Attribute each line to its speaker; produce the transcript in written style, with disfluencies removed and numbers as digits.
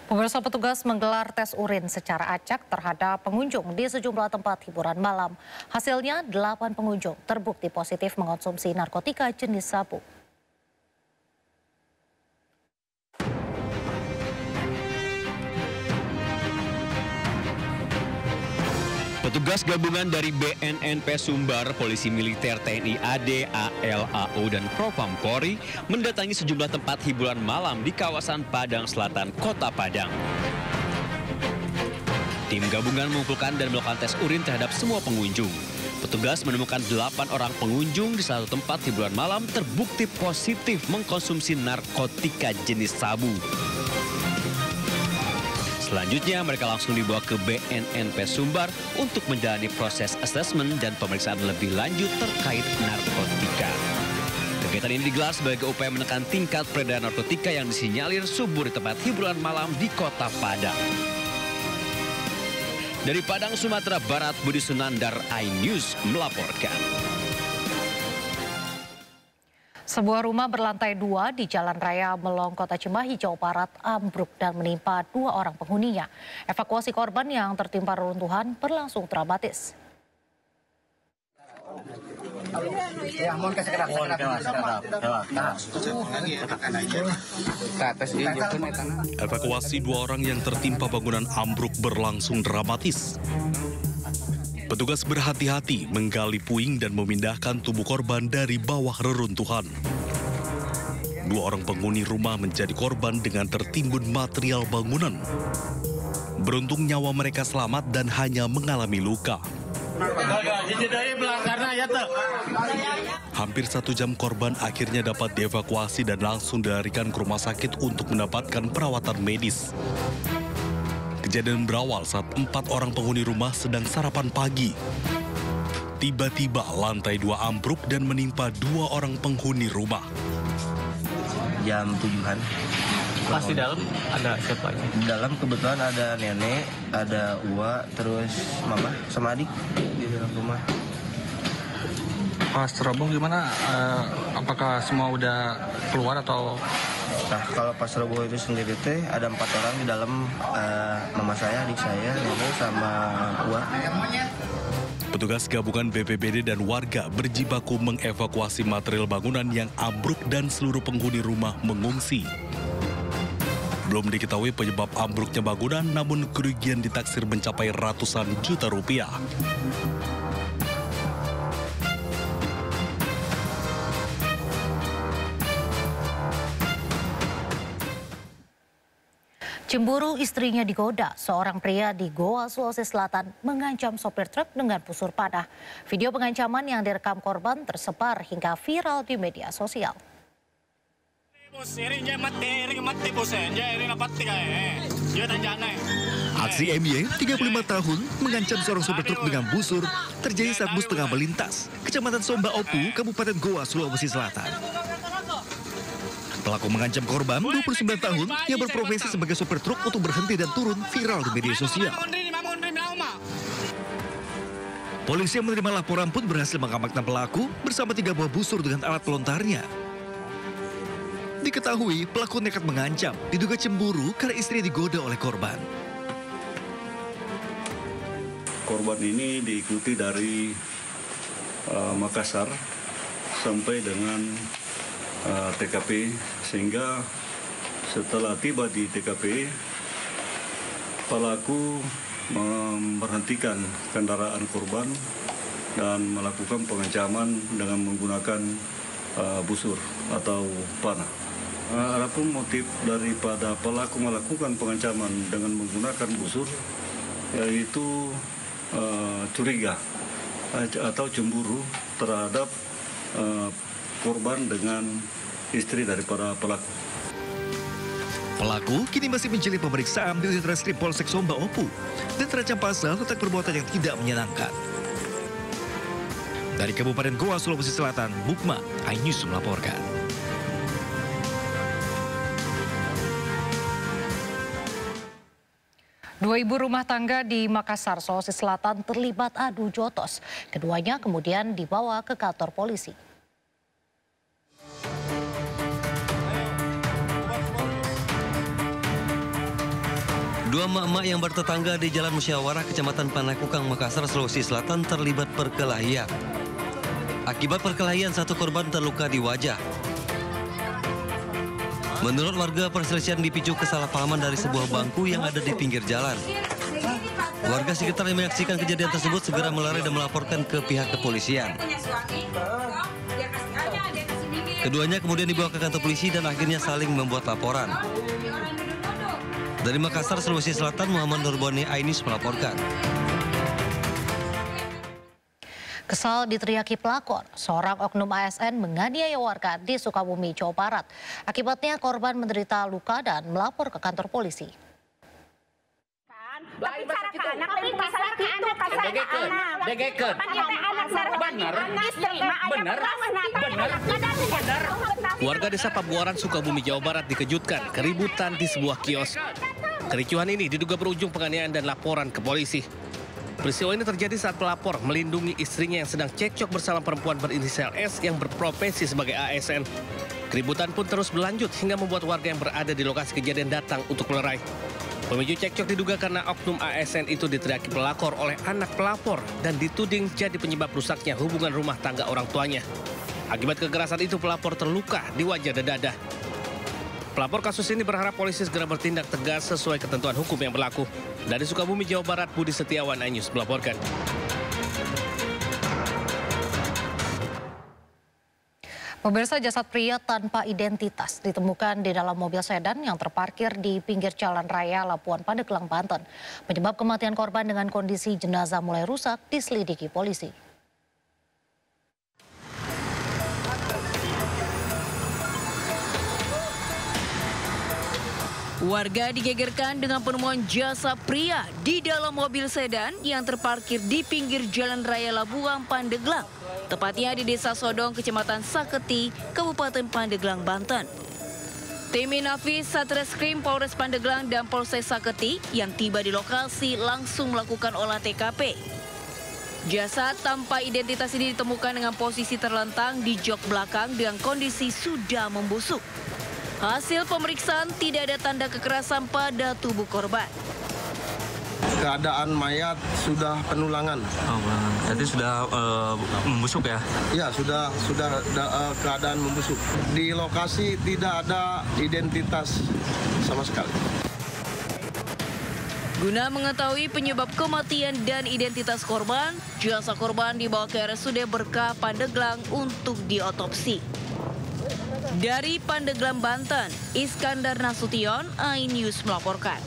Speaker 1: Pemirsa, petugas menggelar tes urin secara acak terhadap pengunjung di sejumlah tempat hiburan malam. Hasilnya 8 pengunjung terbukti positif mengonsumsi narkotika jenis sabu.
Speaker 2: Petugas gabungan dari BNNP Sumbar, Polisi Militer TNI AD, AL, AO, dan Propam Polri mendatangi sejumlah tempat hiburan malam di kawasan Padang Selatan, Kota Padang. Tim gabungan mengumpulkan dan melakukan tes urin terhadap semua pengunjung. Petugas menemukan 8 orang pengunjung di satu tempat hiburan malam terbukti positif mengkonsumsi narkotika jenis sabu. Selanjutnya mereka langsung dibawa ke BNNP Sumbar untuk menjalani proses asesmen dan pemeriksaan lebih lanjut terkait narkotika. Kegiatan ini digelar sebagai upaya menekan tingkat peredaran narkotika yang disinyalir subur di tempat hiburan malam di Kota Padang. Dari Padang, Sumatera Barat, Budi Sunandar, iNews melaporkan.
Speaker 1: Sebuah rumah berlantai 2 di Jalan Raya Melong, Kota Cimahi, Jawa Barat ambruk dan menimpa 2 orang penghuninya. Evakuasi korban yang tertimpa reruntuhan berlangsung dramatis.
Speaker 3: Evakuasi 2 orang yang tertimpa bangunan ambruk berlangsung dramatis. Petugas berhati-hati menggali puing dan memindahkan tubuh korban dari bawah reruntuhan. 2 orang penghuni rumah menjadi korban dengan tertimbun material bangunan. Beruntung nyawa mereka selamat dan hanya mengalami luka. Hampir 1 jam korban akhirnya dapat dievakuasi dan langsung dilarikan ke rumah sakit untuk mendapatkan perawatan medis. Kejadian berawal saat 4 orang penghuni rumah sedang sarapan pagi. Tiba-tiba lantai 2 ambruk dan menimpa 2 orang penghuni rumah.
Speaker 4: Jam 7-an.
Speaker 5: Pas di dalam ada siapa aja?
Speaker 4: Di dalam kebetulan ada nenek, ada Uwa, terus mama sama adik di dalam rumah.
Speaker 5: Pas terobong gimana? Apakah semua udah keluar atau?
Speaker 4: Nah, kalau pas roboh itu sendiri teh ada 4 orang di dalam, mama saya, adik saya, nenek sama Uwa.
Speaker 3: Petugas gabungan BPBD dan warga berjibaku mengevakuasi material bangunan yang ambruk dan seluruh penghuni rumah mengungsi. Belum diketahui penyebab ambruknya bangunan, namun kerugian ditaksir mencapai ratusan juta rupiah.
Speaker 1: Cemburu istrinya digoda, seorang pria di Goa, Sulawesi Selatan mengancam sopir truk dengan busur panah. Video pengancaman yang direkam korban tersebar hingga viral di media sosial.
Speaker 6: Aksi MY, 35 tahun, mengancam seorang sopir truk dengan busur terjadi saat bus tengah melintas, Kecamatan Somba Opu, Kabupaten Goa, Sulawesi Selatan. Pelaku mengancam korban, 29 tahun, yang berprofesi sebagai sopir truk untuk berhenti dan turun viral di media sosial. Polisi yang menerima laporan pun berhasil mengamankan pelaku bersama 3 buah busur dengan alat pelontarnya. Diketahui pelaku nekat mengancam, diduga cemburu karena istri digoda oleh korban.
Speaker 7: Korban ini diikuti dari Makassar sampai dengan TKP, sehingga setelah tiba di TKP, pelaku memberhentikan kendaraan korban dan melakukan pengancaman dengan menggunakan busur atau panah. Adapun motif daripada pelaku melakukan pengancaman dengan menggunakan busur yaitu curiga atau cemburu terhadap korban dengan istri daripada pelaku.
Speaker 6: Pelaku kini masih menjalani pemeriksaan di Ditreskrim Polsek Somba Opu dan terancam pasal tentang perbuatan yang tidak menyenangkan. Dari Kabupaten Goa, Sulawesi Selatan, Bukma, iNews melaporkan.
Speaker 1: Dua ibu rumah tangga di Makassar, Sulawesi Selatan terlibat adu jotos. Keduanya kemudian dibawa ke kantor polisi.
Speaker 8: Dua emak-emak yang bertetangga di Jalan Musyawarah, Kecamatan Panakukang, Makassar, Sulawesi Selatan terlibat perkelahian. Akibat perkelahian, satu korban terluka di wajah. Menurut warga, perselisihan dipicu kesalahpahaman dari sebuah bangku yang ada di pinggir jalan. Warga sekitar yang menyaksikan kejadian tersebut segera melari dan melaporkan ke pihak kepolisian. Keduanya kemudian dibawa ke kantor polisi dan akhirnya saling membuat laporan. Dari Makassar, Sulawesi Selatan, Muhammad Nurboni Ainis melaporkan.
Speaker 1: Kesal diteriaki pelakor, seorang oknum ASN menganiaya warga di Sukabumi, Jawa Barat. Akibatnya korban menderita luka dan melapor ke kantor polisi.
Speaker 9: Tapi cara ke anak lebih masalah ke anak, kasar ke anak. Degekeun. Benar.
Speaker 10: Warga desa Pabuaran, Sukabumi, Jawa Barat dikejutkan keributan di sebuah kios. Kericuhan ini diduga berujung penganiayaan dan laporan ke polisi. Peristiwa ini terjadi saat pelapor melindungi istrinya yang sedang cekcok bersama perempuan berinisial S yang berprofesi sebagai ASN. Keributan pun terus berlanjut hingga membuat warga yang berada di lokasi kejadian datang untuk melerai. Pemicu cekcok diduga karena oknum ASN itu diteriaki pelakor oleh anak pelapor dan dituding jadi penyebab rusaknya hubungan rumah tangga orang tuanya. Akibat kekerasan itu pelapor terluka di wajah dan dada. Pelapor kasus ini berharap polisi segera bertindak tegas sesuai ketentuan hukum yang berlaku. Dari Sukabumi, Jawa Barat, Budi Setiawan, iNews melaporkan.
Speaker 1: Pemirsa, jasad pria tanpa identitas ditemukan di dalam mobil sedan yang terparkir di pinggir jalan raya Labuan Pandeglang, Banten. Penyebab kematian korban dengan kondisi jenazah mulai rusak diselidiki polisi.
Speaker 11: Warga digegerkan dengan penemuan jasad pria di dalam mobil sedan yang terparkir di pinggir jalan raya Labuan Pandeglang, tepatnya di Desa Sodong, Kecamatan Saketi, Kabupaten Pandeglang, Banten. Tim Inafis Satreskrim Polres Pandeglang dan Polsek Saketi yang tiba di lokasi langsung melakukan olah TKP. Jasad tanpa identitas ini ditemukan dengan posisi terlentang di jok belakang dengan kondisi sudah membusuk. Hasil pemeriksaan tidak ada tanda kekerasan pada tubuh korban.
Speaker 12: Keadaan mayat sudah penulangan.
Speaker 13: Jadi sudah membusuk ya?
Speaker 12: Ya, sudah keadaan membusuk. Di lokasi tidak ada identitas sama sekali.
Speaker 11: Guna mengetahui penyebab kematian dan identitas korban, jasad korban dibawa ke RSUD Berkah Pandeglang untuk diotopsi. Dari Pandeglang, Banten, Iskandar Nasution, iNews melaporkan.